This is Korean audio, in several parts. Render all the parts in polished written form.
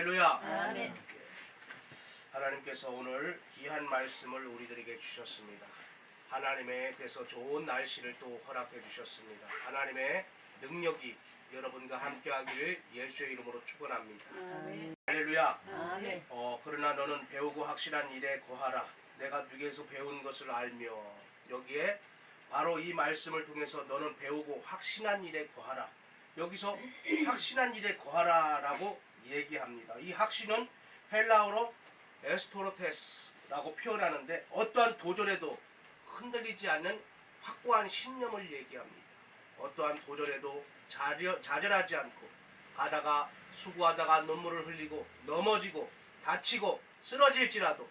할렐루야. 아멘. 하나님께서 오늘 귀한 말씀을 우리들에게 주셨습니다. 하나님께서 좋은 날씨를 또 허락해 주셨습니다. 하나님의 능력이 여러분과 함께하기를 예수의 이름으로 축원합니다. 아멘. 할렐루야. 아멘. 그러나 너는 배우고 확실한 일에 거하라. 내가 네게서 배운 것을 알며. 여기에 바로 이 말씀을 통해서 너는 배우고 확신한 일에 거하라. 여기서 확신한 일에 거하라라고 얘기합니다. 이 확신은 헬라어로 에스토로테스라고 표현하는데 어떠한 도전에도 흔들리지 않는 확고한 신념을 얘기합니다. 어떠한 도전에도 좌절하지 않고 가다가 수고하다가 눈물을 흘리고 넘어지고 다치고 쓰러질지라도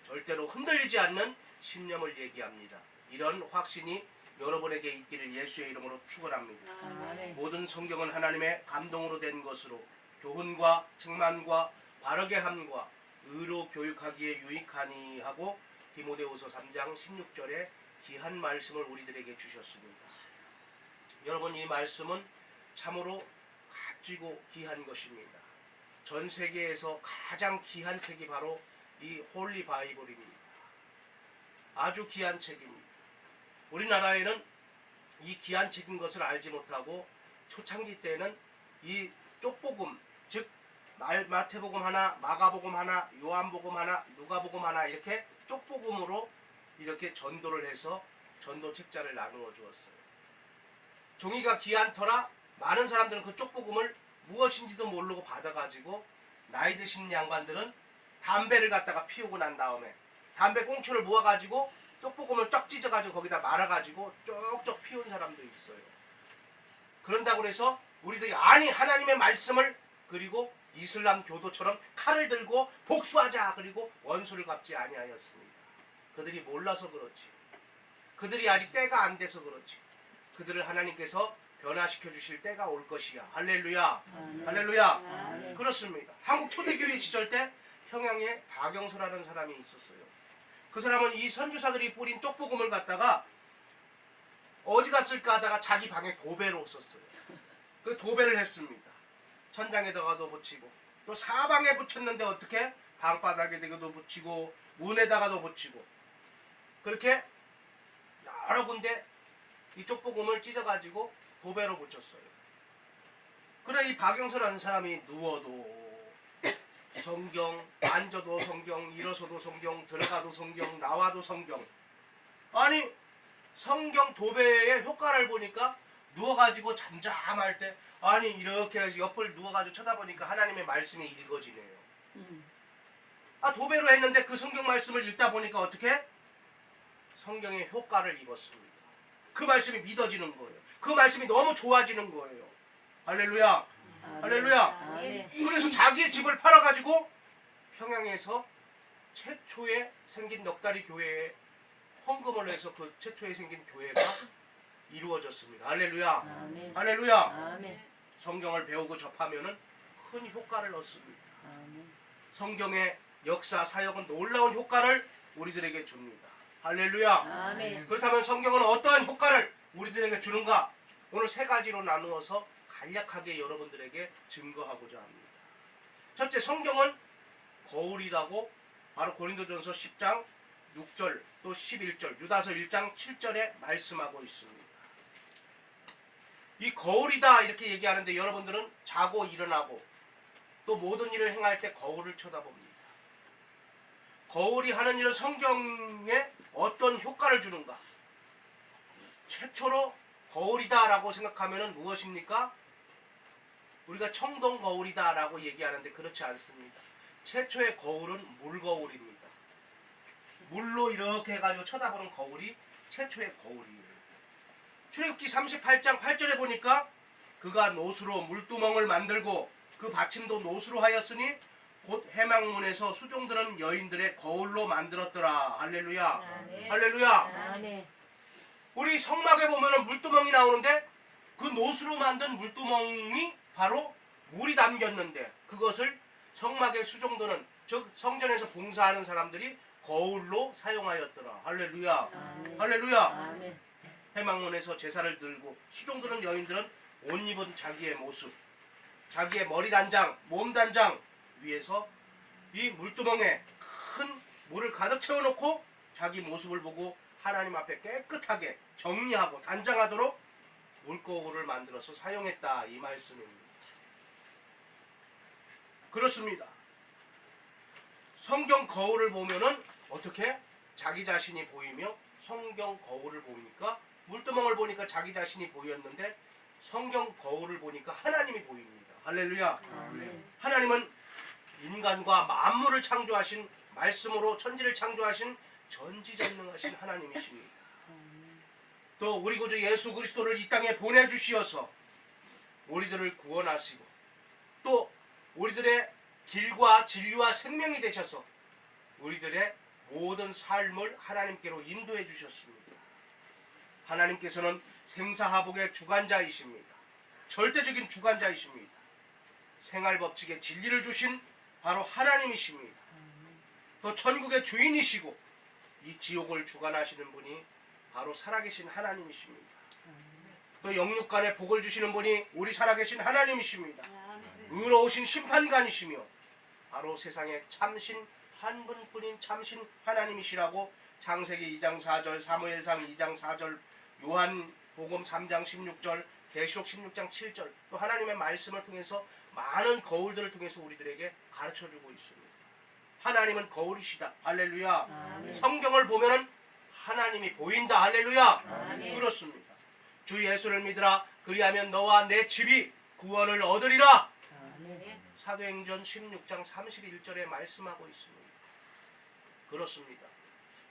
절대로 흔들리지 않는 신념을 얘기합니다. 이런 확신이 여러분에게 있기를 예수의 이름으로 축원합니다. 아멘. 모든 성경은 하나님의 감동으로 된 것으로 교훈과 책망과 바르게 함과 의로 교육하기에 유익하니 하고 디모데후서 3장 16절에 귀한 말씀을 우리들에게 주셨습니다. 여러분, 이 말씀은 참으로 값지고 귀한 것입니다. 전 세계에서 가장 귀한 책이 바로 이 홀리 바이블입니다. 아주 귀한 책입니다. 우리나라에는 이 귀한 책인 것을 알지 못하고 초창기 때는 이 쪽복음, 즉 마태복음 하나, 마가복음 하나, 요한복음 하나, 누가복음 하나 이렇게 쪽복음으로 이렇게 전도를 해서 전도 책자를 나누어 주었어요. 종이가 귀한 터라 많은 사람들은 그 쪽복음을 무엇인지도 모르고 받아가지고 나이 드신 양반들은 담배를 갖다가 피우고 난 다음에 담배 꽁초를 모아가지고 쪽복음을 쫙 찢어가지고 거기다 말아가지고 쪽쪽 피운 사람도 있어요. 그런다고 해서 우리들이 아니 하나님의 말씀을 그리고 이슬람 교도처럼 칼을 들고 복수하자 그리고 원수를 갚지 아니하였습니다. 그들이 몰라서 그렇지. 그들이 아직 때가 안 돼서 그렇지. 그들을 하나님께서 변화시켜 주실 때가 올 것이야. 할렐루야. 아멘. 할렐루야. 아멘. 그렇습니다. 한국 초대교회 시절 때 평양에 박영서라는 사람이 있었어요. 그 사람은 이 선교사들이 뿌린 쪽복음을 갖다가 어디 갔을까 하다가 자기 방에 도배로 썼어요. 그 도배를 했습니다. 천장에다가도 붙이고 또 사방에 붙였는데 어떻게 방바닥에다가도 붙이고 문에다가도 붙이고 그렇게 여러 군데 이 쪽복음을 찢어가지고 도배로 붙였어요. 그래 이 박영서라는 사람이 누워도 성경, 앉아도 성경, 일어서도 성경, 들어가도 성경, 나와도 성경. 아니 성경 도배의 효과를 보니까 누워가지고 잠잠할 때 아니 이렇게 옆을 누워가지고 쳐다보니까 하나님의 말씀이 읽어지네요. 도배로 했는데 그 성경 말씀을 읽다 보니까 어떻게? 성경의 효과를 입었습니다. 그 말씀이 믿어지는 거예요. 그 말씀이 너무 좋아지는 거예요. 할렐루야. 할렐루야. 아멘. 그래서 자기의 집을 팔아가지고 평양에서 최초에 생긴 넉다리 교회에 헌금을 해서 그 최초에 생긴 교회가 이루어졌습니다. 할렐루야. 아멘. 할렐루야. 아멘. 성경을 배우고 접하면은 큰 효과를 얻습니다. 아멘. 성경의 역사 사역은 놀라운 효과를 우리들에게 줍니다. 할렐루야. 아멘. 그렇다면 성경은 어떠한 효과를 우리들에게 주는가? 오늘 세 가지로 나누어서 간략하게 여러분들에게 증거하고자 합니다. 첫째, 성경은 거울이라고 바로 고린도전서 10장 6절 또 11절 유다서 1장 7절에 말씀하고 있습니다. 이 거울이다 이렇게 얘기하는데 여러분들은 자고 일어나고 또 모든 일을 행할 때 거울을 쳐다봅니다. 거울이 하는 일은 성경에 어떤 효과를 주는가? 최초로 거울이다 라고 생각하면 무엇입니까? 우리가 청동 거울이다 라고 얘기하는데 그렇지 않습니다. 최초의 거울은 물거울입니다. 물로 이렇게 해가지고 쳐다보는 거울이 최초의 거울이에요. 출애굽기 38장 8절에 보니까 그가 노수로 물두멍을 만들고 그 받침도 노수로 하였으니 곧 해망문에서 수종드는 여인들의 거울로 만들었더라. 할렐루야. 아멘. 할렐루야. 아멘. 우리 성막에 보면은 물두멍이 나오는데 그 노수로 만든 물두멍이 바로 물이 담겼는데 그것을 성막에 수종드는 즉 성전에서 봉사하는 사람들이 거울로 사용하였더라. 할렐루야. 아멘. 할렐루야. 아멘. 해망문에서 제사를 들고 수종드는 여인들은 옷 입은 자기의 모습, 자기의 머리 단장, 몸 단장, 위해서 이 물두멍에 큰 물을 가득 채워놓고 자기 모습을 보고 하나님 앞에 깨끗하게 정리하고 단장하도록 물거울을 만들어서 사용했다 이 말씀입니다. 그렇습니다. 성경 거울을 보면은 어떻게? 자기 자신이 보이며 성경 거울을 보니까 물두멍을 보니까 자기 자신이 보였는데 성경 거울을 보니까 하나님이 보입니다. 할렐루야. 아멘. 하나님은 인간과 만물을 창조하신 말씀으로 천지를 창조하신 전지전능하신 하나님이십니다. 또 우리 구주 예수 그리스도를 이 땅에 보내주시어서 우리들을 구원하시고 또 우리들의 길과 진리와 생명이 되셔서 우리들의 모든 삶을 하나님께로 인도해 주셨습니다. 하나님께서는 생사화복의 주관자이십니다. 절대적인 주관자이십니다. 생활법칙의 진리를 주신 바로 하나님이십니다. 또 천국의 주인이시고 이 지옥을 주관하시는 분이 바로 살아계신 하나님이십니다. 또 영육간에 복을 주시는 분이 우리 살아계신 하나님이십니다. 의로우신 심판관이시며 바로 세상에 참신 한 분뿐인 참신 하나님이시라고 창세기 2장 4절, 사무엘상 2장 4절, 요한복음 3장 16절, 계시록 16장 7절 또 하나님의 말씀을 통해서 많은 거울들을 통해서 우리들에게 가르쳐주고 있습니다. 하나님은 거울이시다. 할렐루야. 아멘. 성경을 보면은 하나님이 보인다. 할렐루야. 아멘. 그렇습니다. 주 예수를 믿으라. 그리하면 너와 내 집이 구원을 얻으리라. 아멘. 사도행전 16장 31절에 말씀하고 있습니다. 그렇습니다.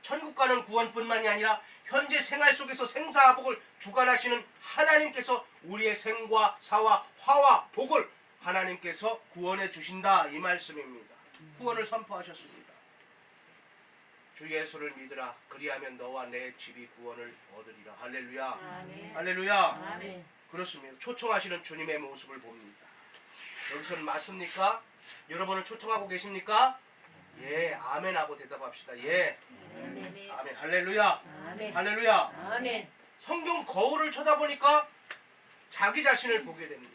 천국 가는 구원뿐만이 아니라 현재 생활 속에서 생사화복을 주관하시는 하나님께서 우리의 생과 사와 화와 복을 하나님께서 구원해 주신다 이 말씀입니다. 구원을 선포하셨습니다. 주 예수를 믿으라. 그리하면 너와 내 집이 구원을 얻으리라. 할렐루야. 아멘. 할렐루야. 아멘. 그렇습니다. 초청하시는 주님의 모습을 봅니다. 여기서는 맞습니까? 여러분을 초청하고 계십니까? 예, 아멘 하고 대답합시다. 예, 아멘. 아멘. 할렐루야. 아멘. 할렐루야. 아멘. 성경 거울을 쳐다보니까 자기 자신을 보게 됩니다.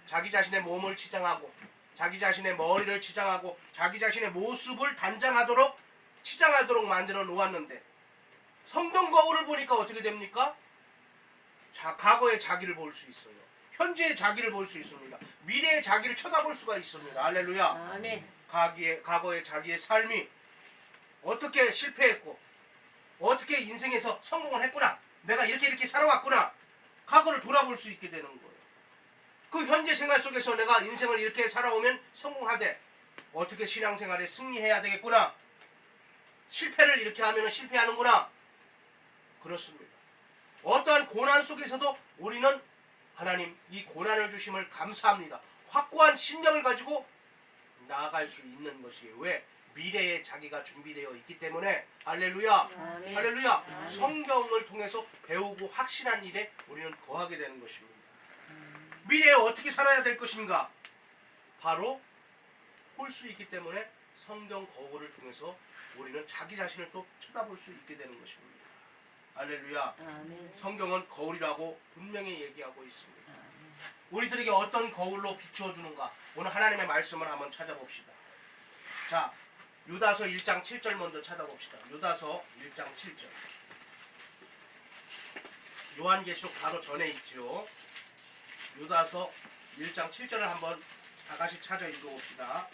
자기 자신의 몸을 치장하고 자기 자신의 머리를 치장하고 자기 자신의 모습을 단장하도록 치장하도록 만들어 놓았는데 성경 거울을 보니까 어떻게 됩니까? 자, 과거의 자기를 볼 수 있어요. 현재의 자기를 볼 수 있습니다. 미래의 자기를 쳐다볼 수가 있습니다. 할렐루야. 아멘. 과거의 자기의 삶이 어떻게 실패했고 어떻게 인생에서 성공을 했구나. 내가 이렇게 살아왔구나. 과거를 돌아볼 수 있게 되는 거예요. 그 현재 생활 속에서 내가 인생을 이렇게 살아오면 성공하되 어떻게 신앙생활에 승리해야 되겠구나. 실패를 이렇게 하면 실패하는구나. 그렇습니다. 어떠한 고난 속에서도 우리는 하나님 이 고난을 주심을 감사합니다. 확고한 신념을 가지고 나아갈 수 있는 것이에요. 왜? 미래의 자기가 준비되어 있기 때문에. 할렐루야. 아멘. 할렐루야. 아멘. 성경을 통해서 배우고 확신한 일에 우리는 거하게 되는 것입니다. 미래에 어떻게 살아야 될 것인가? 바로 볼 수 있기 때문에 성경 거울을 통해서 우리는 자기 자신을 또 쳐다볼 수 있게 되는 것입니다. 할렐루야. 아멘. 성경은 거울이라고 분명히 얘기하고 있습니다. 우리들에게 어떤 거울로 비추어 주는가? 오늘 하나님의 말씀을 한번 찾아봅시다. 자, 유다서 1장 7절 먼저 찾아봅시다. 유다서 1장 7절. 요한계시록 바로 전에 있죠. 유다서 1장 7절을 한번 다 같이 찾아 읽어봅시다.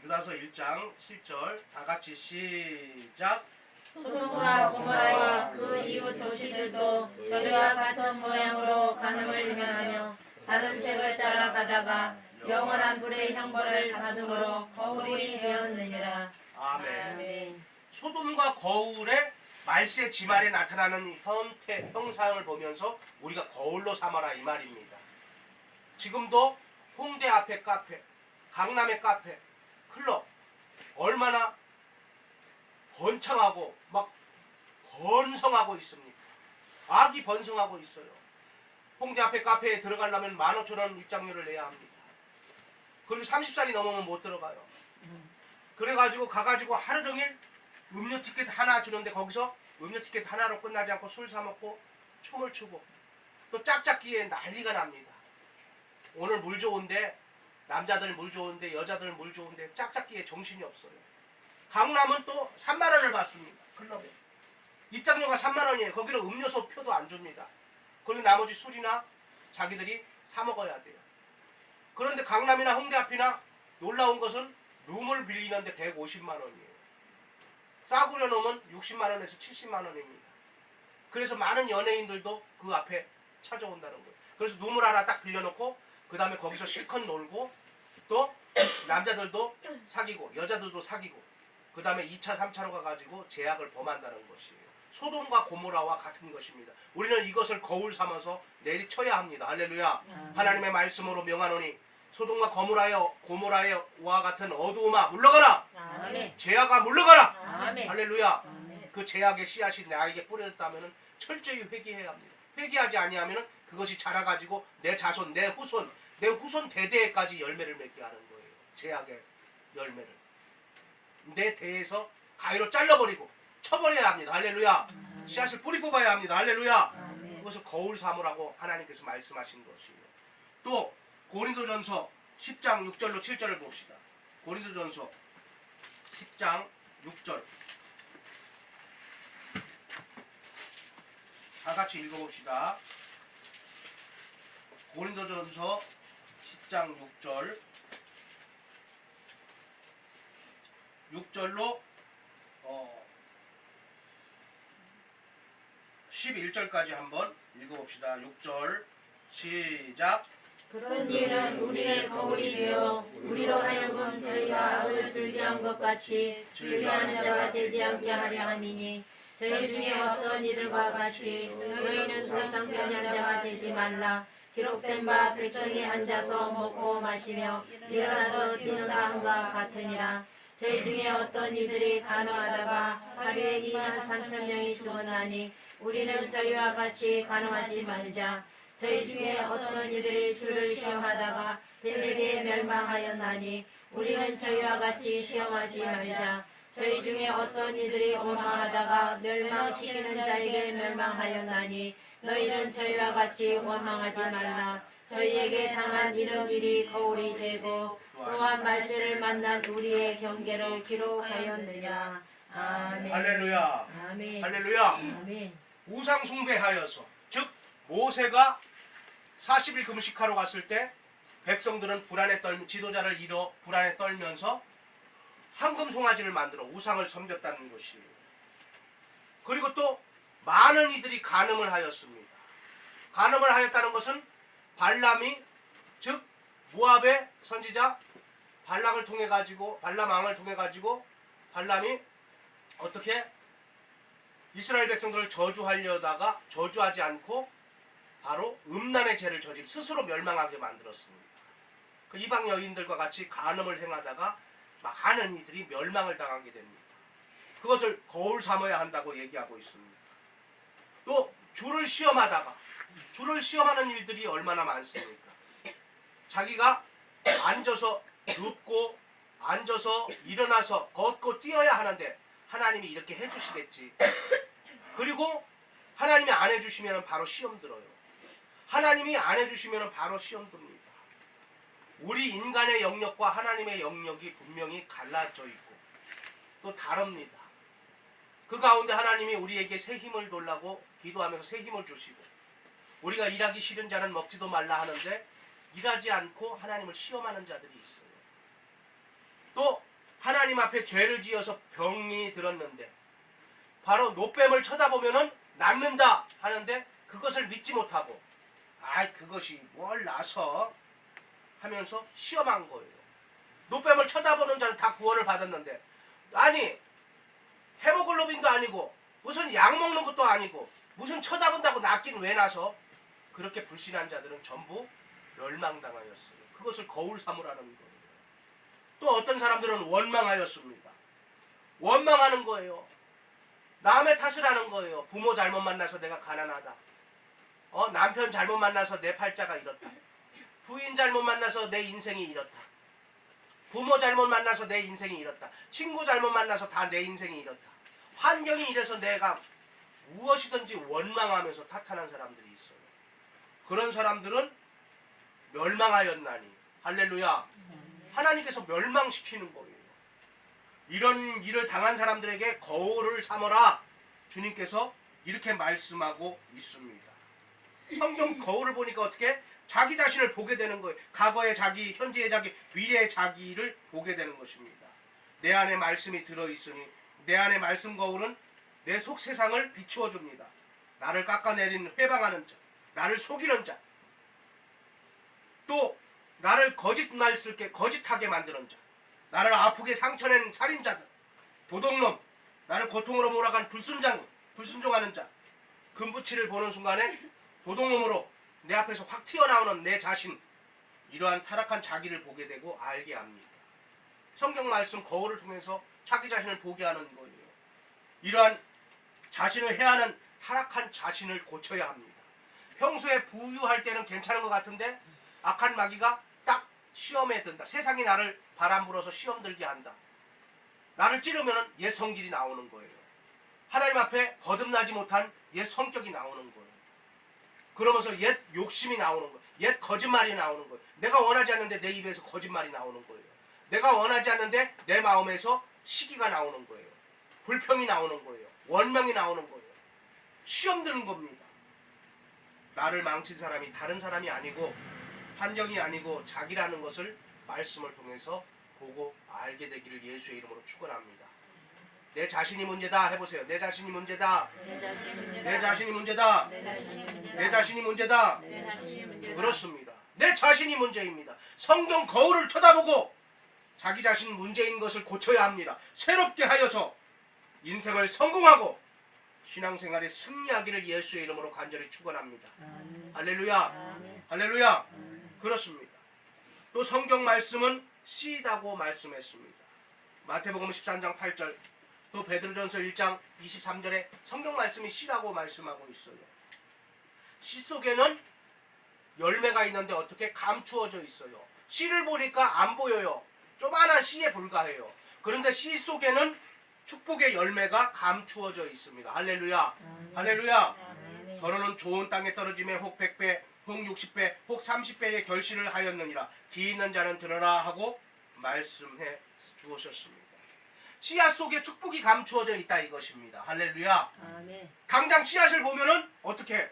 유다서 1장 7절 다 같이 시작. 소돔과 고모라와 그 이웃 도시들도 저리와 같은 모양으로 간음을 행하며 다른 색을 따라가다가 영원한 불의 형벌을 받음으로 거울이 되었느니라. 아멘. 소돔과 거울의 말세 지말에 나타나는 형상을 보면서 우리가 거울로 삼아라 이 말입니다. 지금도 홍대 앞에 카페, 강남의 카페, 클럽 얼마나 번창하고 막 번성하고 있습니까? 악이 번성하고 있어요. 홍대 앞에 카페에 들어가려면 15,000원 입장료를 내야 합니다. 그리고 30살이 넘으면 못 들어가요. 그래가지고 가가지고 하루 종일 음료 티켓 하나 주는데 거기서 음료 티켓 하나로 끝나지 않고 술 사 먹고 춤을 추고 또 짝짝기에 난리가 납니다. 오늘 물 좋은데 남자들 물 좋은데 여자들 물 좋은데 짝짝기에 정신이 없어요. 강남은 또 3만 원을 받습니다. 클럽에. 입장료가 3만 원이에요. 거기는 음료수 표도 안 줍니다. 그리고 나머지 술이나 자기들이 사 먹어야 돼요. 그런데 강남이나 홍대 앞이나 놀라운 것은 룸을 빌리는데 150만 원이에요. 싸구려 놓으면 60만 원에서 70만 원입니다. 그래서 많은 연예인들도 그 앞에 찾아온다는 거예요. 그래서 룸을 하나 딱 빌려놓고 그 다음에 거기서 실컷 놀고 또 남자들도 사귀고 여자들도 사귀고 그 다음에 2차 3차로 가가지고 제약을 범한다는 것이에요. 소돔과 고모라와 같은 것입니다. 우리는 이것을 거울 삼아서 내리쳐야 합니다. 할렐루야. 하나님의 말씀으로 명하노니 소돔과 고모라와 같은 어두움아 물러가라. 아멘. 죄악아 물러가라. 아멘. 할렐루야. 아멘. 그 죄악의 씨앗이 나에게 뿌려졌다면 철저히 회개해야 합니다. 회개하지 아니하면 그것이 자라가지고 내 자손, 내 후손 대대까지 열매를 맺게 하는 거예요. 죄악의 열매를. 내 대에서 가위로 잘라버리고 쳐버려야 합니다. 할렐루야. 씨앗을 뿌리 뽑아야 합니다. 할렐루야. 아멘. 그것을 거울 삼으라고 하나님께서 말씀하신 것이에요. 또 고린도전서 10장 6절로 7절을 봅시다. 고린도전서 10장 6절 다 같이 읽어봅시다. 고린도전서 10장 6절로 11절까지 한번 읽어봅시다. 6절 시작. 그런 이는 우리의 거울이 되어 우리로 하여금 저희가 악을 즐겨한 것 같이 즐겨하는 자가 되지 않게 하려 함이니 저희 중에 어떤 이들과 같이 너희는 설상전한 자가 되지 말라. 기록된 바 백성이 앉아서 먹고 마시며 일어나서 뛰는가 한가 같으니라. 저희 중에 어떤 이들이 간음하다가 하루에 2만 3천 명이 죽었나니 우리는 저희와 같이 간음하지 말자. 저희 중에 어떤 이들이 주를 시험하다가 뱀에게 멸망하였나니 우리는 저희와 같이 시험하지 말자. 저희 중에 어떤 이들이 원망하다가 멸망시키는 자에게 멸망하였나니 너희는 저희와 같이 원망하지 말라. 저희에게 당한 이런 일이 거울이 되고 또한 말세를 만난 우리의 경계를 기록하였느냐. 아멘. 할렐루야. 아멘. 할렐루야. 아멘. 우상 숭배하여서 즉 모세가 40일 금식하러 갔을 때 백성들은 지도자를 잃어 불안에 떨면서 황금 송아지를 만들어 우상을 섬겼다는 것이에요. 그리고 또 많은 이들이 간음을 하였습니다. 간음을 하였다는 것은 발람이 즉 모압의 선지자 발락을 통해 가지고 발람왕을 통해 가지고 발람이 어떻게 이스라엘 백성들을 저주하려다가 저주하지 않고 바로 음란의 죄를 저지르 스스로 멸망하게 만들었습니다. 그 이방 여인들과 같이 간음을 행하다가 많은 이들이 멸망을 당하게 됩니다. 그것을 거울 삼아야 한다고 얘기하고 있습니다. 또 주를 시험하는 일들이 얼마나 많습니까? 자기가 앉아서 눕고 앉아서 일어나서 걷고 뛰어야 하는데 하나님이 이렇게 해주시겠지. 그리고 하나님이 안 해주시면 바로 시험 들어요. 하나님이 안 해주시면 바로 시험 듭니다. 우리 인간의 영역과 하나님의 영역이 분명히 갈라져 있고 또 다릅니다. 그 가운데 하나님이 우리에게 새 힘을 달라고 기도하면서 새 힘을 주시고 우리가 일하기 싫은 자는 먹지도 말라 하는데 일하지 않고 하나님을 시험하는 자들이 있어요. 또 하나님 앞에 죄를 지어서 병이 들었는데 바로 노뱀을 쳐다보면은 낫는다 하는데 그것을 믿지 못하고 그것이 뭘 나서 하면서 시험한 거예요. 노뱀을 쳐다보는 자는 다 구원을 받았는데 아니 헤모글로빈도 아니고 무슨 약 먹는 것도 아니고 무슨 쳐다본다고 낫긴 왜 나서 그렇게 불신한 자들은 전부 멸망당하였어요. 그것을 거울 삼으라는 거예요. 또 어떤 사람들은 원망하였습니다. 원망하는 거예요. 남의 탓을 하는 거예요. 부모 잘못 만나서 내가 가난하다. 남편 잘못 만나서 내 팔자가 이렇다. 부인 잘못 만나서 내 인생이 이렇다. 부모 잘못 만나서 내 인생이 이렇다. 친구 잘못 만나서 다 내 인생이 이렇다. 환경이 이래서 내가 무엇이든지 원망하면서 탓하는 사람들이 있어요. 그런 사람들은 멸망하였나니. 할렐루야. 하나님께서 멸망시키는 거예요. 이런 일을 당한 사람들에게 거울을 삼어라. 주님께서 이렇게 말씀하고 있습니다. 성경 거울을 보니까 어떻게? 자기 자신을 보게 되는 거예요. 과거의 자기, 현재의 자기, 미래의 자기를 보게 되는 것입니다. 내 안에 말씀이 들어있으니 내 안에 말씀 거울은 내 속 세상을 비추어 줍니다. 나를 깎아내리는 회방하는 자, 나를 속이는 자, 또 나를 거짓하게 만드는 자, 나를 아프게 상처낸 살인자들, 도둑놈, 나를 고통으로 몰아간 불순종하는 자, 금붙이를 보는 순간에 도둑놈으로 내 앞에서 확 튀어나오는 내 자신, 이러한 타락한 자기를 보게 되고 알게 합니다. 성경 말씀 거울을 통해서 자기 자신을 보게 하는 거예요. 이러한 자신을 해하는 타락한 자신을 고쳐야 합니다. 평소에 부유할 때는 괜찮은 것 같은데 악한 마귀가 딱 시험에 든다. 세상이 나를 바람 불어서 시험 들게 한다. 나를 찌르면 옛 성질이 나오는 거예요. 하나님 앞에 거듭나지 못한 옛 성격이 나오는 거예요. 그러면서 옛 욕심이 나오는 거예요. 옛 거짓말이 나오는 거예요. 내가 원하지 않는데 내 입에서 거짓말이 나오는 거예요. 내가 원하지 않는데 내 마음에서 시기가 나오는 거예요. 불평이 나오는 거예요. 원망이 나오는 거예요. 시험 드는 겁니다. 나를 망친 사람이 다른 사람이 아니고 환경이 아니고 자기라는 것을 말씀을 통해서 보고 알게 되기를 예수의 이름으로 축원합니다. 내 자신이 문제다 해보세요. 내 자신이 문제다. 내 자신이 문제다. 내 자신이 문제다. 그렇습니다. 내 자신이 문제입니다. 성경 거울을 쳐다보고 자기 자신 문제인 것을 고쳐야 합니다. 새롭게 하여서 인생을 성공하고 신앙생활에 승리하기를 예수의 이름으로 간절히 축원합니다. 할렐루야. 할렐루야. 그렇습니다. 또 성경 말씀은 씨다고 말씀했습니다. 마태복음 13장 8절, 또 베드로전서 1장 23절에 성경 말씀이 씨라고 말씀하고 있어요. 씨 속에는 열매가 있는데 어떻게 감추어져 있어요. 씨를 보니까 안 보여요. 조그만한 씨에 불과해요. 그런데 씨 속에는 축복의 열매가 감추어져 있습니다. 할렐루야. 할렐루야. 더러는 좋은 땅에 떨어짐에 혹 100배, 혹 60배, 혹 30배의 결실을 하였느니라. 기 있는 자는 들으라 하고 말씀해 주셨습니다. 씨앗 속에 축복이 감추어져 있다 이것입니다. 할렐루야. 당장 씨앗을 보면은 어떻게?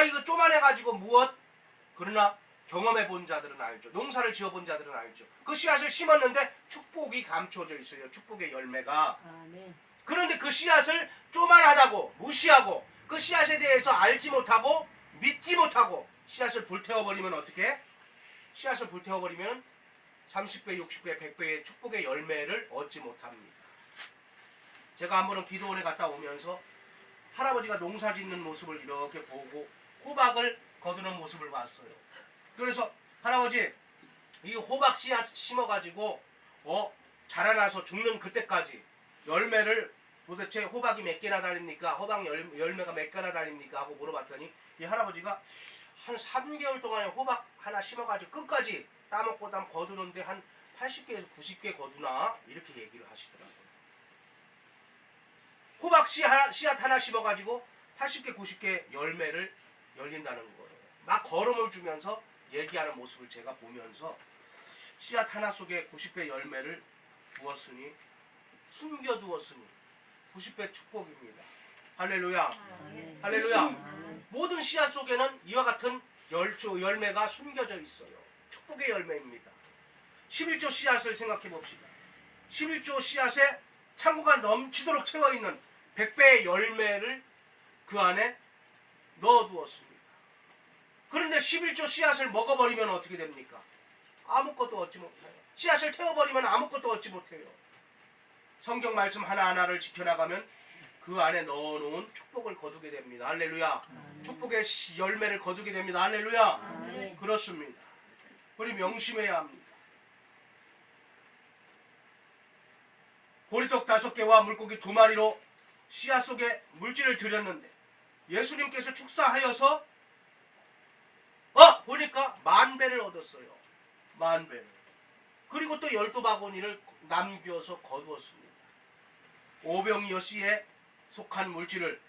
이거 쪼만해가지고 무엇? 그러나 경험해 본 자들은 알죠. 농사를 지어 본 자들은 알죠. 그 씨앗을 심었는데 축복이 감추어져 있어요. 축복의 열매가. 그런데 그 씨앗을 쪼만하다고 무시하고 그 씨앗에 대해서 알지 못하고 믿지 못하고 씨앗을 불태워버리면 어떻게? 씨앗을 불태워버리면 30배, 60배, 100배의 축복의 열매를 얻지 못합니다. 제가 한 번은 기도원에 갔다 오면서 할아버지가 농사 짓는 모습을 이렇게 보고 호박을 거두는 모습을 봤어요. 그래서 할아버지, 이 호박 씨앗 심어가지고 자라나서 죽는 그때까지 열매를 도대체 호박이 몇 개나 달립니까? 호박 열매가 몇 개나 달립니까? 하고 물어봤더니 이 할아버지가 한 3개월 동안에 호박 하나 심어가지고 끝까지 따먹고 거두는데 한 80개에서 90개 거두나 이렇게 얘기를 하시더라고요. 호박 씨앗 하나 심어가지고 80개 90개 열매를 열린다는 거예요. 막 걸음을 주면서 얘기하는 모습을 제가 보면서 씨앗 하나 속에 90배 열매를 두었으니 숨겨두었으니 90배 축복입니다. 할렐루야. 할렐루야. 모든 씨앗 속에는 이와 같은 열매가 숨겨져 있어요. 축복의 열매입니다. 11조 씨앗을 생각해 봅시다. 11조 씨앗에 창고가 넘치도록 채워있는 100배의 열매를 그 안에 넣어두었습니다. 그런데 11조 씨앗을 먹어버리면 어떻게 됩니까? 아무것도 얻지 못해요. 씨앗을 태워버리면 아무것도 얻지 못해요. 성경 말씀 하나하나를 지켜나가면 그 안에 넣어놓은 축복을 거두게 됩니다. 할렐루야. 축복의 열매를 거두게 됩니다. 할렐루야. 그렇습니다. 우리 명심해야 합니다. 보리떡 5개와 물고기 2마리로 씨앗 속에 물질을 드렸는데 예수님께서 축사하여서 보니까 10,000배를 얻었어요. 10,000배를. 그리고 또 12바구니를 남겨서 거두었습니다. 오병이어 씨에 속한 물질을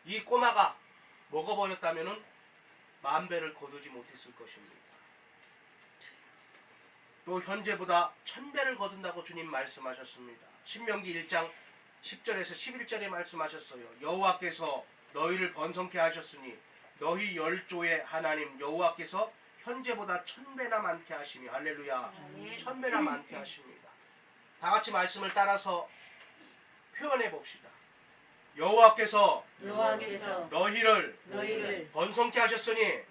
이 꼬마가 먹어버렸다면은 10,000배를 거두지 못했을 것입니다. 또 현재보다 1000배를 거둔다고 주님 말씀하셨습니다. 신명기 1장 10절에서 11절에 말씀하셨어요. 여호와께서 너희를 번성케 하셨으니 너희 열조의 하나님 여호와께서 현재보다 1000배나 많게 하시며 할렐루야. 1000배나 많게 하십니다. 다 같이 말씀을 따라서 표현해 봅시다. 여호와께서 너희를 번성케 하셨으니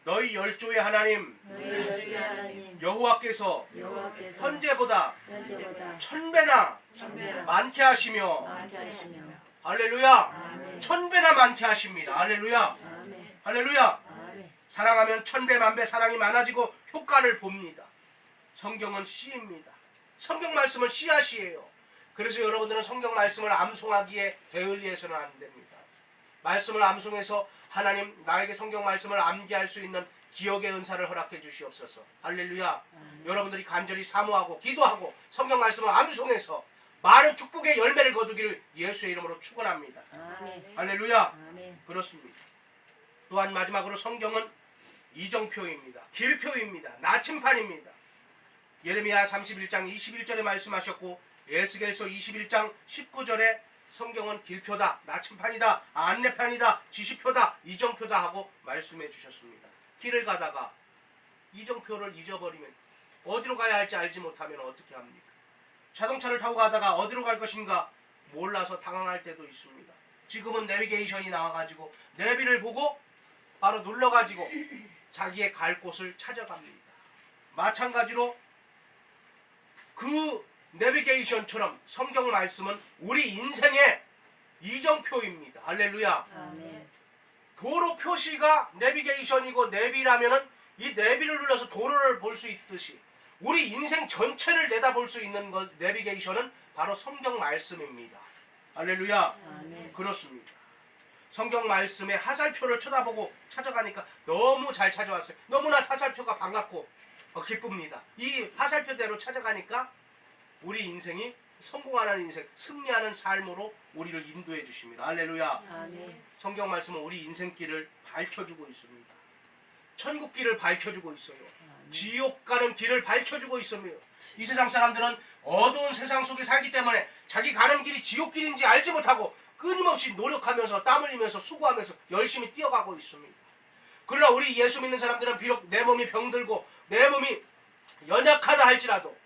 너희 열조의 하나님 여호와께서 현재보다 1000배나 많게 하시며 할렐루야. 1000배나 많게 하십니다. 할렐루야. 할렐루야. 사랑하면 1000배 만배 사랑이 많아지고 효과를 봅니다. 성경은 씨입니다. 성경 말씀은 씨앗이에요. 그래서 여러분들은 성경 말씀을 암송하기에 게을리해서는 안 됩니다. 말씀을 암송해서 하나님 나에게 성경 말씀을 암기할 수 있는 기억의 은사를 허락해 주시옵소서. 할렐루야. 여러분들이 간절히 사모하고 기도하고 성경 말씀을 암송해서 많은 축복의 열매를 거두기를 예수의 이름으로 축원합니다. 할렐루야. 그렇습니다. 또한 마지막으로 성경은 이정표입니다. 길표입니다. 나침판입니다. 예레미야 31장 21절에 말씀하셨고 에스겔서 21장 19절에 성경은 길표다, 나침판이다, 안내판이다, 지시표다, 이정표다 하고 말씀해 주셨습니다. 길을 가다가 이정표를 잊어버리면 어디로 가야 할지 알지 못하면 어떻게 합니까? 자동차를 타고 가다가 어디로 갈 것인가 몰라서 당황할 때도 있습니다. 지금은 내비게이션이 나와가지고 내비를 보고 바로 눌러가지고 자기의 갈 곳을 찾아갑니다. 마찬가지로 그 내비게이션처럼 성경 말씀은 우리 인생의 이정표입니다. 할렐루야. 도로 표시가 내비게이션이고 내비라면은 이 내비를 눌러서 도로를 볼 수 있듯이 우리 인생 전체를 내다볼 수 있는 것, 내비게이션은 바로 성경 말씀입니다. 할렐루야. 그렇습니다. 성경 말씀의 하살표를 쳐다보고 찾아가니까 너무 잘 찾아왔어요. 너무나 하살표가 반갑고 기쁩니다. 이 하살표대로 찾아가니까 우리 인생이 성공하는 인생, 승리하는 삶으로 우리를 인도해 주십니다. 할렐루야. 성경 말씀은 우리 인생길을 밝혀주고 있습니다. 천국길을 밝혀주고 있어요. 지옥 가는 길을 밝혀주고 있습니다. 이 세상 사람들은 어두운 세상 속에 살기 때문에 자기 가는 길이 지옥길인지 알지 못하고 끊임없이 노력하면서 땀 흘리면서 수고하면서 열심히 뛰어가고 있습니다. 그러나 우리 예수 믿는 사람들은 비록 내 몸이 병들고 내 몸이 연약하다 할지라도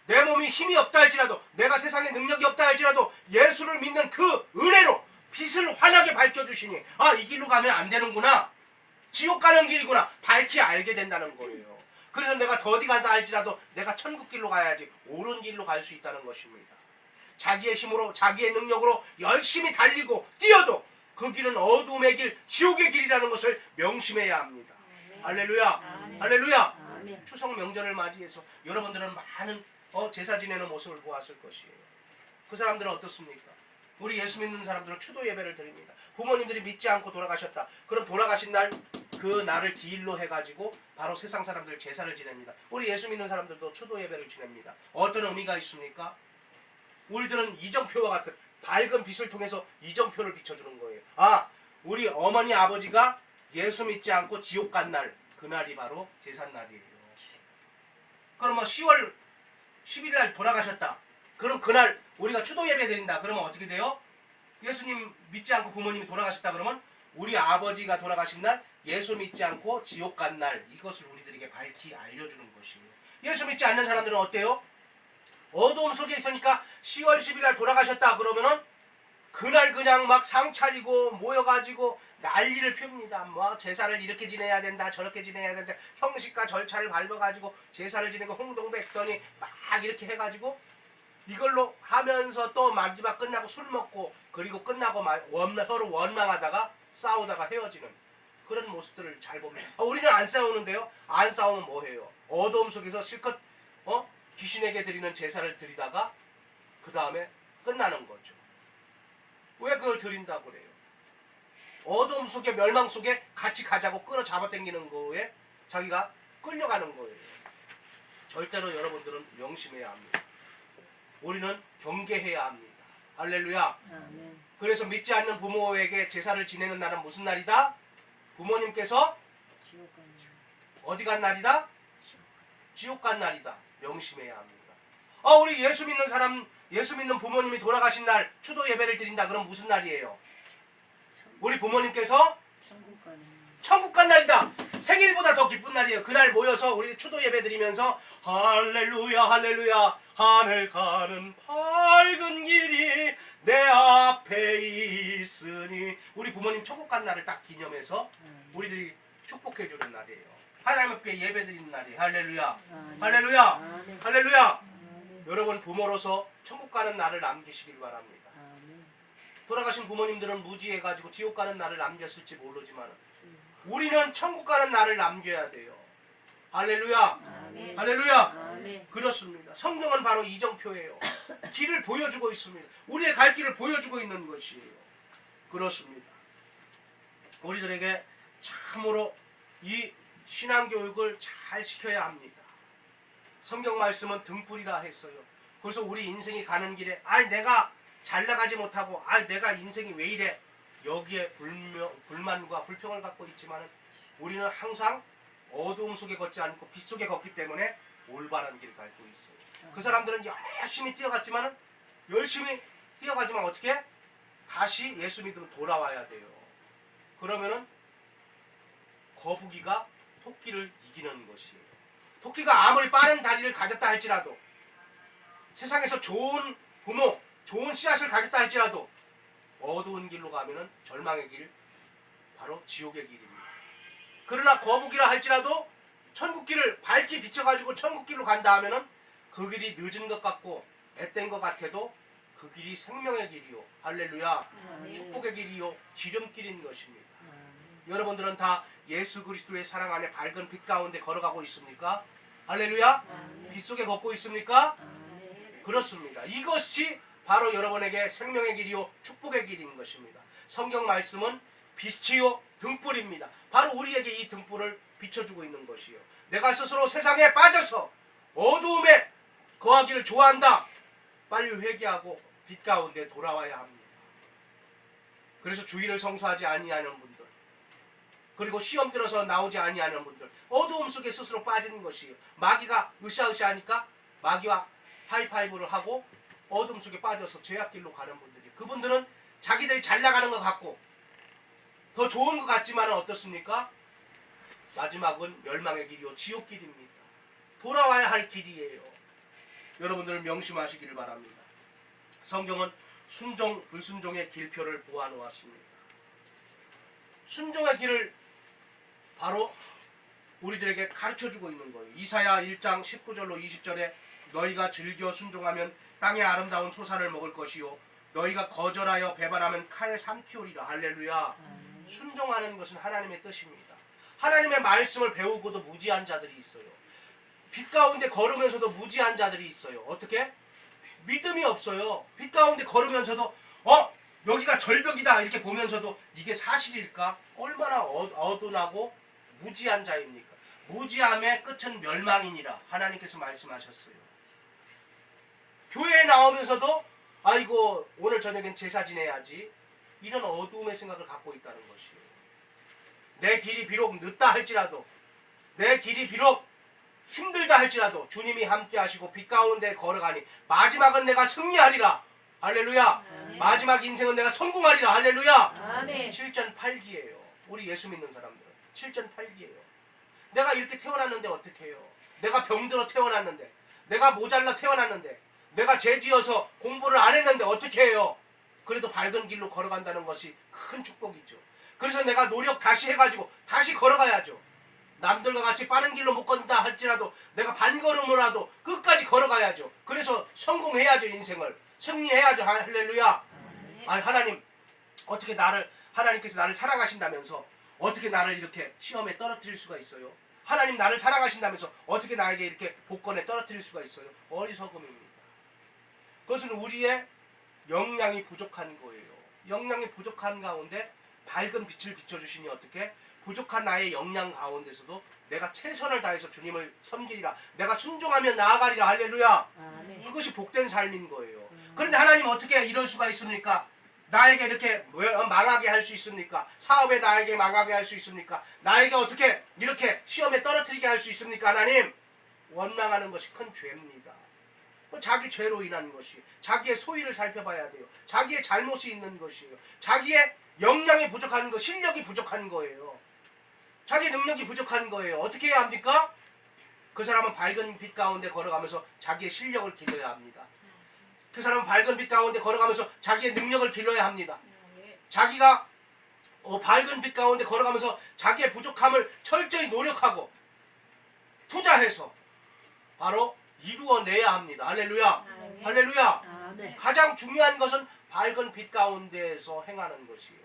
내 몸이 힘이 없다 할지라도 내가 세상에 능력이 없다 할지라도 예수를 믿는 그 은혜로 빛을 환하게 밝혀주시니 아, 이 길로 가면 안 되는구나. 지옥 가는 길이구나. 밝히 알게 된다는 거예요. 그래서 내가 더디 간다 할지라도 내가 천국 길로 가야지 옳은 길로 갈 수 있다는 것입니다. 자기의 힘으로 자기의 능력으로 열심히 달리고 뛰어도 그 길은 어둠의 길, 지옥의 길이라는 것을 명심해야 합니다. 할렐루야. 할렐루야. 추석 명절을 맞이해서 여러분들은 많은 제사 지내는 모습을 보았을 것이에요. 그 사람들은 어떻습니까? 우리 예수 믿는 사람들은 추도 예배를 드립니다. 부모님들이 믿지 않고 돌아가셨다. 그럼 돌아가신 날 그 날을 기일로 해가지고 바로 세상 사람들 제사를 지냅니다. 우리 예수 믿는 사람들도 추도 예배를 지냅니다. 어떤 의미가 있습니까? 우리들은 이정표와 같은 밝은 빛을 통해서 이정표를 비춰주는 거예요. 아, 우리 어머니 아버지가 예수 믿지 않고 지옥 간 날, 그날이 바로 제삿날이에요. 그럼 10월 11일 날 돌아가셨다. 그럼 그날 우리가 추도 예배 드린다. 그러면 어떻게 돼요? 예수님 믿지 않고 부모님이 돌아가셨다 그러면 우리 아버지가 돌아가신 날, 예수 믿지 않고 지옥 간 날, 이것을 우리들에게 밝히 알려주는 것이에요. 예수 믿지 않는 사람들은 어때요? 어두움 속에 있으니까 10월 10일 날 돌아가셨다 그러면은 그날 그냥 막 상 차리고 모여가지고 난리를 핍니다. 뭐 제사를 이렇게 지내야 된다 저렇게 지내야 된다 형식과 절차를 밟아가지고 제사를 지내고 홍동백선이 막 이렇게 해가지고 이걸로 하면서 또 마지막 끝나고 술 먹고 그리고 끝나고 서로 원망하다가 싸우다가 헤어지는 그런 모습들을 잘 봅니다. 우리는 안 싸우는데요. 안 싸우면 뭐해요? 어두움 속에서 실컷 귀신에게 드리는 제사를 드리다가 그 다음에 끝나는 거죠. 왜 그걸 드린다고 그래요? 어둠 속에 멸망 속에 같이 가자고 끌어 잡아당기는 거에 자기가 끌려가는 거예요. 절대로 여러분들은 명심해야 합니다. 우리는 경계해야 합니다. 할렐루야. 아멘. 그래서 믿지 않는 부모에게 제사를 지내는 날은 무슨 날이다? 부모님께서 지옥 가는 어디 간 날이다? 지옥 간 날이다. 명심해야 합니다. 우리 예수 믿는 사람, 예수 믿는 부모님이 돌아가신 날 추도 예배를 드린다. 그럼 무슨 날이에요? 우리 부모님께서 천국 가는 날. 천국 간 날이다. 생일보다 더 기쁜 날이에요. 그날 모여서 우리 추도 예배 드리면서 할렐루야 할렐루야 하늘 가는 밝은 길이 내 앞에 있으니 우리 부모님 천국 간 날을 딱 기념해서 우리들이 축복해 주는 날이에요. 하나님 앞에 예배 드리는 날이에요. 할렐루야 아멘. 할렐루야 아멘. 할렐루야. 아멘. 여러분 부모로서 천국 가는 날을 남기시길 바랍니다. 아멘. 돌아가신 부모님들은 무지해가지고 지옥 가는 날을 남겼을지 모르지만 우리는 천국 가는 날을 남겨야 돼요. 할렐루야 아멘. 할렐루야. 아멘. 그렇습니다. 성경은 바로 이정표예요. 길을 보여주고 있습니다. 우리의 갈 길을 보여주고 있는 것이에요. 그렇습니다. 우리들에게 참으로 이 신앙교육을 잘 시켜야 합니다. 성경 말씀은 등불이라 했어요. 그래서 우리 인생이 가는 길에 내가 잘 나가지 못하고 내가 인생이 왜 이래 여기에 불만과 불평을 갖고 있지만 우리는 항상 어두움 속에 걷지 않고 빛 속에 걷기 때문에 올바른 길을 밟고 있어요. 그 사람들은 열심히 뛰어갔지만 열심히 뛰어가지만 어떻게? 다시 예수 믿으면 돌아와야 돼요. 그러면은 거북이가 토끼를 이기는 것이에요. 토끼가 아무리 빠른 다리를 가졌다 할지라도 세상에서 좋은 부모, 좋은 씨앗을 가졌다 할지라도 어두운 길로 가면은 절망의 길, 바로 지옥의 길입니다. 그러나 거북이라 할지라도 천국길을 밝게 비춰가지고 천국길로 간다 하면은 그 길이 늦은 것 같고 앳된 것 같아도 그 길이 생명의 길이요. 할렐루야. 아멘. 축복의 길이요. 지름길인 것입니다. 아멘. 여러분들은 다 예수 그리스도의 사랑 안에 밝은 빛 가운데 걸어가고 있습니까? 할렐루야. 아멘. 빛 속에 걷고 있습니까? 아멘. 그렇습니다. 이것이 바로 여러분에게 생명의 길이요 축복의 길인 것입니다. 성경 말씀은 빛이요 등불입니다. 바로 우리에게 이 등불을 비춰주고 있는 것이요. 내가 스스로 세상에 빠져서 어두움에 거하기를 좋아한다. 빨리 회개하고 빛 가운데 돌아와야 합니다. 그래서 주일을 성수하지 아니하는 분들, 그리고 시험 들어서 나오지 아니하는 분들, 어두움 속에 스스로 빠지는 것이에요. 마귀가 으쌰으쌰하니까 마귀와 하이파이브를 하고 어둠 속에 빠져서 죄악길로 가는 분들이, 그분들은 자기들이 잘 나가는 것 같고 더 좋은 것 같지만 어떻습니까? 마지막은 멸망의 길이요 지옥길입니다. 돌아와야 할 길이에요. 여러분들 명심하시기를 바랍니다. 성경은 순종 불순종의 길표를 보아놓았습니다. 순종의 길을 바로 우리들에게 가르쳐주고 있는 거예요. 이사야 1장 19절로 20절에 너희가 즐겨 순종하면 땅의 아름다운 소산을 먹을 것이요 너희가 거절하여 배반하면 칼에 삼키우리라. 할렐루야. 순종하는 것은 하나님의 뜻입니다. 하나님의 말씀을 배우고도 무지한 자들이 있어요. 빛 가운데 걸으면서도 무지한 자들이 있어요. 어떻게? 믿음이 없어요. 빛 가운데 걸으면서도 여기가 절벽이다 이렇게 보면서도 이게 사실일까? 얼마나 어둔하고 무지한 자입니까? 무지함의 끝은 멸망이니라 하나님께서 말씀하셨어요. 교회에 나오면서도 아이고 오늘 저녁엔 제사 지내야지, 이런 어두움의 생각을 갖고 있다는 것이에요. 내 길이 비록 늦다 할지라도, 내 길이 비록 힘들다 할지라도 주님이 함께 하시고 빛 가운데 걸어가니 마지막은 내가 승리하리라. 할렐루야. 아멘. 마지막 인생은 내가 성공하리라. 할렐루야. 아멘. 7전 8기예요. 우리 예수 믿는 사람들은 7전 8기예요. 내가 이렇게 태어났는데 어떻게 해요? 내가 병들어 태어났는데, 내가 모자라 태어났는데, 내가 죄지어서 공부를 안 했는데 어떻게 해요? 그래도 밝은 길로 걸어간다는 것이 큰 축복이죠. 그래서 내가 노력 다시 해가지고 다시 걸어가야죠. 남들과 같이 빠른 길로 못 걷는다 할지라도 내가 반걸음으로라도 끝까지 걸어가야죠. 그래서 성공해야죠. 인생을 승리해야죠. 할렐루야. 하나님 어떻게 하나님께서 나를 사랑하신다면서 어떻게 나를 이렇게 시험에 떨어뜨릴 수가 있어요? 하나님 나를 사랑하신다면서 어떻게 나에게 이렇게 복권에 떨어뜨릴 수가 있어요? 어리석음입니다. 그것은 우리의 역량이 부족한 거예요. 역량이 부족한 가운데 밝은 빛을 비춰주시니 어떻게? 부족한 나의 역량 가운데서도 내가 최선을 다해서 주님을 섬기리라. 내가 순종하며 나아가리라. 할렐루야. 아멘. 그것이 복된 삶인 거예요. 그런데 하나님 어떻게 이럴 수가 있습니까? 나에게 이렇게 망하게 할 수 있습니까? 사업에 나에게 망하게 할 수 있습니까? 나에게 어떻게 이렇게 시험에 떨어뜨리게 할 수 있습니까? 하나님, 원망하는 것이 큰 죄입니다. 자기 죄로 인한 것이, 자기의 소위를 살펴봐야 돼요. 자기의 잘못이 있는 것이에요. 자기의 역량이 부족한 거, 실력이 부족한 거예요. 자기 능력이 부족한 거예요. 어떻게 해야 합니까? 그 사람은 밝은 빛 가운데 걸어가면서 자기의 실력을 길러야 합니다. 그 사람은 밝은 빛 가운데 걸어가면서 자기의 능력을 길러야 합니다. 자기가 밝은 빛 가운데 걸어가면서 자기의 부족함을 철저히 노력하고 투자해서 바로 이루어내야 합니다. 할렐루야. 할렐루야. 네. 가장 중요한 것은 밝은 빛 가운데에서 행하는 것이요.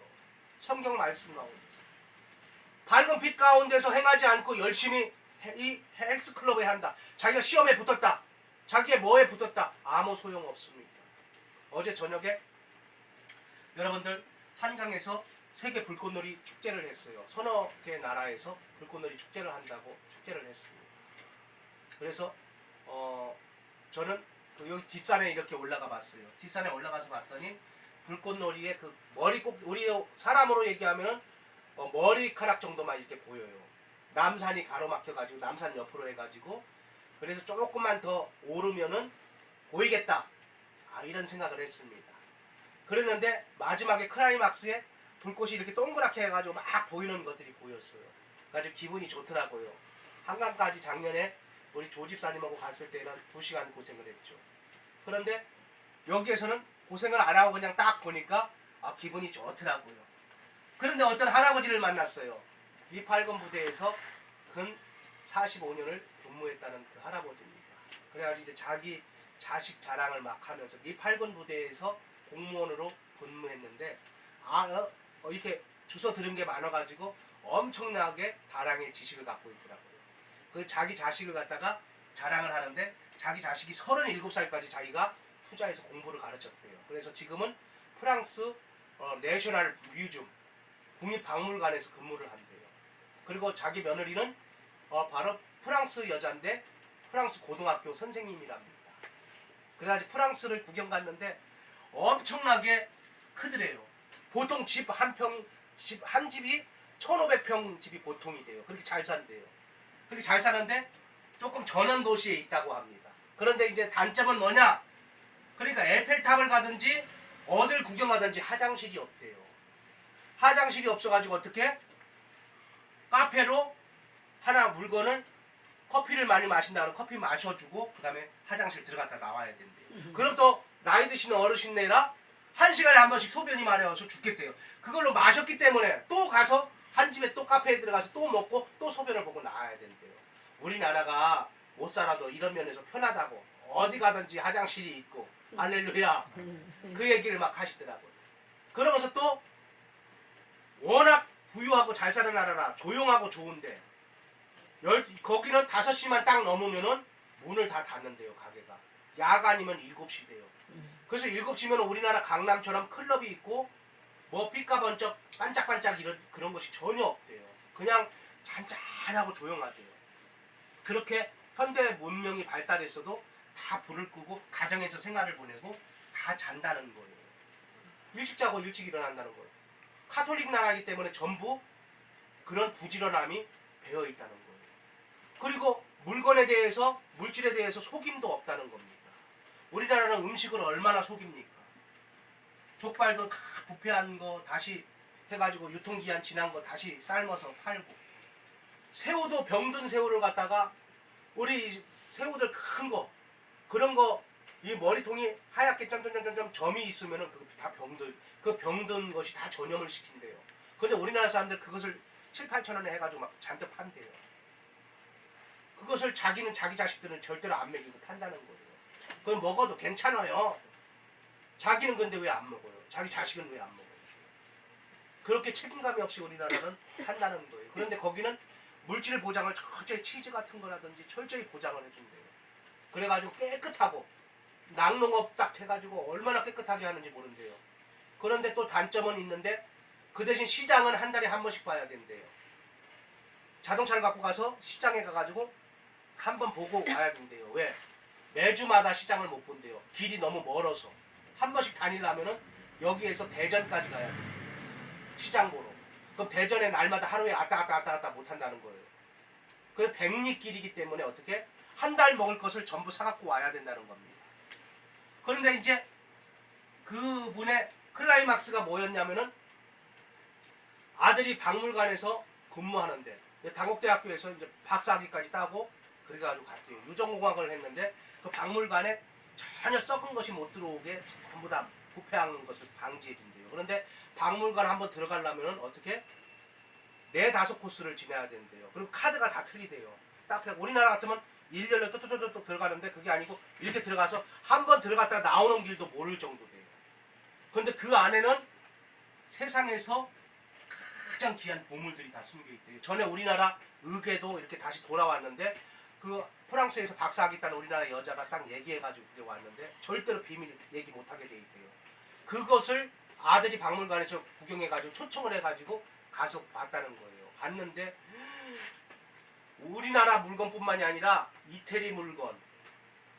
성경 말씀 가운데서. 밝은 빛 가운데서 행하지 않고 열심히 이 헬스클럽에 한다. 자기가 시험에 붙었다. 자기의 뭐에 붙었다. 아무 소용없습니다. 어제 저녁에 여러분들 한강에서 세계 불꽃놀이 축제를 했어요. 서너 개 나라에서 불꽃놀이 축제를 한다고 축제를 했습니다. 그래서 저는 여기 뒷산에 이렇게 올라가 봤어요. 뒷산에 올라가서 봤더니 불꽃놀이의 그 머리 꼭 우리 사람으로 얘기하면 머리카락 정도만 이렇게 보여요. 남산이 가로막혀가지고 남산 옆으로 해가지고 그래서 조금만 더 오르면은 보이겠다. 이런 생각을 했습니다. 그랬는데 마지막에 클라이막스에 불꽃이 이렇게 동그랗게 해가지고 막 보이는 것들이 보였어요. 그래서 기분이 좋더라고요. 한강까지 작년에 우리 조집사님하고 갔을 때는 2시간 고생을 했죠. 그런데 여기에서는 고생을 안 하고 그냥 딱 보니까 기분이 좋더라고요. 그런데 어떤 할아버지를 만났어요. 이 밝은 부대에서 근 45년을 근무했다는 그 할아버지입니다. 그래가지고 이제 자기 자식 자랑을 막 하면서 이 밝은 부대에서 공무원으로 근무했는데 이렇게 주워 들은 게 많아가지고 엄청나게 다량의 지식을 갖고 있더라고요. 그 자기 자식을 갖다가 자랑을 하는데 자기 자식이 37살까지 자기가 투자해서 공부를 가르쳤대요. 그래서 지금은 프랑스 내셔널 뮤지엄 국립박물관에서 근무를 한대요. 그리고 자기 며느리는 바로 프랑스 여자인데 프랑스 고등학교 선생님이랍니다. 그래가지고 프랑스를 구경 갔는데 엄청나게 크더래요. 보통 집 한 집이 1500평 집이 보통이 돼요. 그렇게 잘 산대요. 그렇게 잘 사는데 조금 전원 도시에 있다고 합니다. 그런데 이제 단점은 뭐냐? 그러니까 에펠탑을 가든지 어딜 구경하든지 화장실이 없대요. 화장실이 없어가지고 어떻게? 카페로 하나 물건을 커피를 많이 마신다면 커피 마셔주고 그 다음에 화장실 들어갔다 나와야 된대요. 그럼 또 나이 드시는 어르신네라 1시간에 한 번씩 소변이 마려워서 죽겠대요. 그걸로 마셨기 때문에 또 가서 한 집에 또 카페에 들어가서 또 먹고 또 소변을 보고 나와야 된대요. 우리나라가 못 살아도 이런 면에서 편하다고 어디 가든지 화장실이 있고 할렐루야 그 얘기를 막 하시더라고요. 그러면서 또 워낙 부유하고 잘 사는 나라라 조용하고 좋은데 거기는 5시만 딱 넘으면은 문을 다 닫는데요. 가게가 야간이면 7시 돼요. 그래서 7시면 우리나라 강남처럼 클럽이 있고 뭐 삐까번쩍 반짝반짝 이런 그런 것이 전혀 없대요. 그냥 잔잔하고 조용하대요. 그렇게 현대 문명이 발달했어도 다 불을 끄고 가정에서 생활을 보내고 다 잔다는 거예요. 일찍 자고 일찍 일어난다는 거예요. 카톨릭 나라이기 때문에 전부 그런 부지런함이 배어 있다는 거예요. 그리고 물건에 대해서 물질에 대해서 속임도 없다는 겁니다. 우리나라는 음식을 얼마나 속입니까? 족발도 다 부패한 거 다시 해가지고 유통기한 지난 거 다시 삶아서 팔고 새우도 병든 새우를 갖다가 우리 새우들 큰 거 그런 거 이 머리통이 하얗게 점점점점 점이 있으면은 다 병든 것이 다 전염을 시킨대요. 근데 우리나라 사람들 그것을 7~8천 원에 해가지고 막 잔뜩 판대요. 그것을 자기는 자기 자식들은 절대로 안 먹이고 판다는 거예요. 그건 먹어도 괜찮아요. 자기는 근데 왜 안 먹어요? 자기 자식은 왜 안 먹어요? 그렇게 책임감이 없이 우리나라는 판다는 거예요. 그런데 거기는 물질 보장을 철저히 치즈 같은 거라든지 철저히 보장을 해준대요. 그래가지고 깨끗하고 낙농업 딱 해가지고 얼마나 깨끗하게 하는지 모른대요. 그런데 또 단점은 있는데 그 대신 시장은 한 달에 한 번씩 봐야 된대요. 자동차를 갖고 가서 시장에 가가지고 한 번 보고 와야 된대요. 왜? 매주마다 시장을 못 본대요. 길이 너무 멀어서. 한 번씩 다니려면은 여기에서 대전까지 가야 돼요. 시장 보러. 그럼 대전에 날마다 하루에 왔다 갔다 못 한다는 거예요. 그래서 백리길이기 때문에 어떻게 한 달 먹을 것을 전부 사갖고 와야 된다는 겁니다. 그런데 이제 그분의 클라이막스가 뭐였냐면은 아들이 박물관에서 근무하는데 당국대학교에서 이제 박사학위까지 따고 그래가지고 갔대요. 유전공학을 했는데 그 박물관에 전혀 썩은 것이 못 들어오게 전부 다 부패한 것을 방지해 준대요. 그런데 박물관 한번 들어가려면은 어떻게 4-5코스를 지나야 된대요. 그리고 카드가 다 틀리대요. 딱 우리나라 같으면 일렬로 뚝뚝뚝뚝 들어가는데 그게 아니고 이렇게 들어가서 한 번 들어갔다가 나오는 길도 모를 정도 돼요. 그런데 그 안에는 세상에서 가장 귀한 보물들이 다 숨겨 있대요. 전에 우리나라 의궤도 이렇게 다시 돌아왔는데 그 프랑스에서 박사학위 딴 우리나라 여자가 싹 얘기해가지고 그게 왔는데 절대로 비밀 얘기 못하게 돼 있대요. 그것을 아들이 박물관에서 구경해가지고 초청을 해가지고 가서 봤다는 거예요. 봤는데 우리나라 물건뿐만이 아니라 이태리 물건,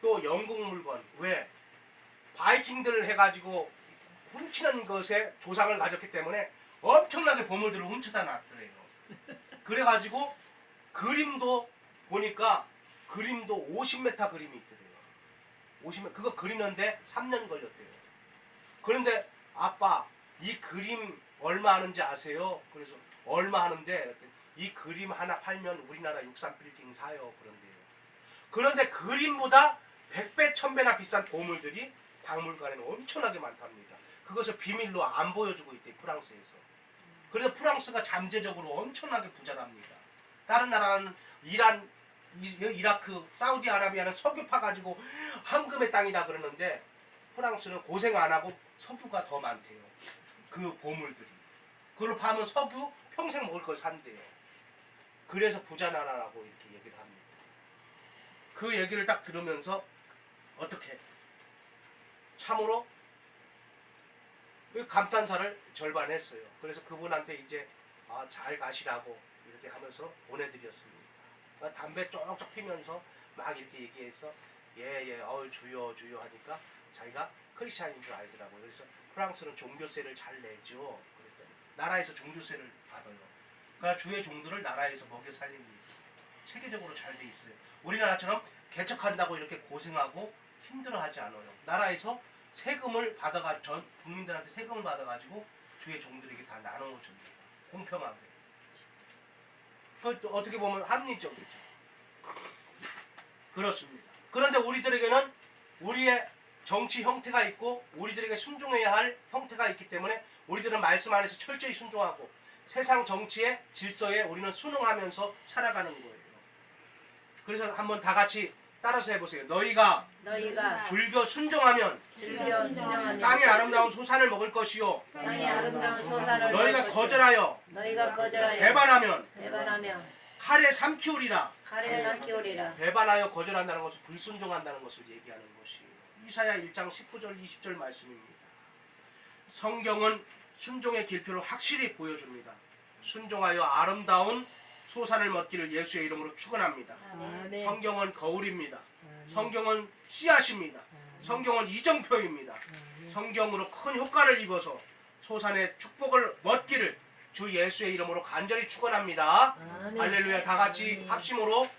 또 영국 물건, 왜? 바이킹들을 해가지고 훔치는 것에 조상을 가졌기 때문에 엄청나게 보물들을 훔쳐다 놨더래요. 그래가지고 그림도 보니까 그림도 50m 그림이 있더래요. 50m 그거 그리는데 3년 걸렸대요. 그런데 아빠 이 그림 얼마 하는지 아세요? 그래서 얼마 하는데 이 그림 하나 팔면 우리나라 63빌딩 사요. 그런데요. 그런데 그림보다 100배 1000배나 비싼 보물들이 박물관에는 엄청나게 많답니다. 그것을 비밀로 안 보여주고 있대 프랑스에서. 그래서 프랑스가 잠재적으로 엄청나게 부자랍니다. 다른 나라는 이란, 이라크, 사우디아라비아는 석유 파가지고 황금의 땅이다 그러는데 프랑스는 고생 안 하고 석유가 더 많대요. 그 보물들이. 그걸 파면 석유 평생 먹을 걸 산대요. 그래서 부자 나라라고 이렇게 얘기를 합니다. 그 얘기를 딱 들으면서 어떻게 참으로 감탄사를 절반 했어요. 그래서 그분한테 이제 잘 가시라고 이렇게 하면서 보내드렸습니다. 담배 쪽쪽 피면서 막 이렇게 얘기해서 예예 주여 주여 하니까 자기가 크리스찬인 줄 알더라고요. 그래서 프랑스는 종교세를 잘 내죠. 그랬더니 나라에서 종교세를 받아요. 그러니까 주의 종들을 나라에서 먹여 살리는 일 체계적으로 잘 돼 있어요. 우리나라처럼 개척한다고 이렇게 고생하고 힘들어하지 않아요. 나라에서 세금을 받아가 전 국민들한테 세금을 받아가지고 주의 종들에게 다 나눠줍니다. 공평하게. 그것도 어떻게 보면 합리적이죠. 그렇습니다. 그런데 우리들에게는 우리의 정치 형태가 있고 우리들에게 순종해야 할 형태가 있기 때문에 우리들은 말씀 안에서 철저히 순종하고 세상 정치의 질서에 우리는 순응하면서 살아가는 거예요. 그래서 한번 다 같이 따라서 해보세요. 너희가 줄겨 순종하면 땅의 아름다운 소산을 먹을 것이요 너희가 거절하여 배반하면 칼에 삼키우리라. 배반하여 거절한다는 것은 불순종한다는 것을 얘기하는 것이에요. 이사야 1장 19절 20절 말씀입니다. 성경은 순종의 길표를 확실히 보여줍니다. 순종하여 아름다운 소산을 먹기를 예수의 이름으로 축원합니다. 성경은 거울입니다. 성경은 씨앗입니다. 성경은 이정표입니다. 성경으로 큰 효과를 입어서 소산의 축복을 얻기를 주 예수의 이름으로 간절히 축원합니다. 할렐루야. 다 같이 합심으로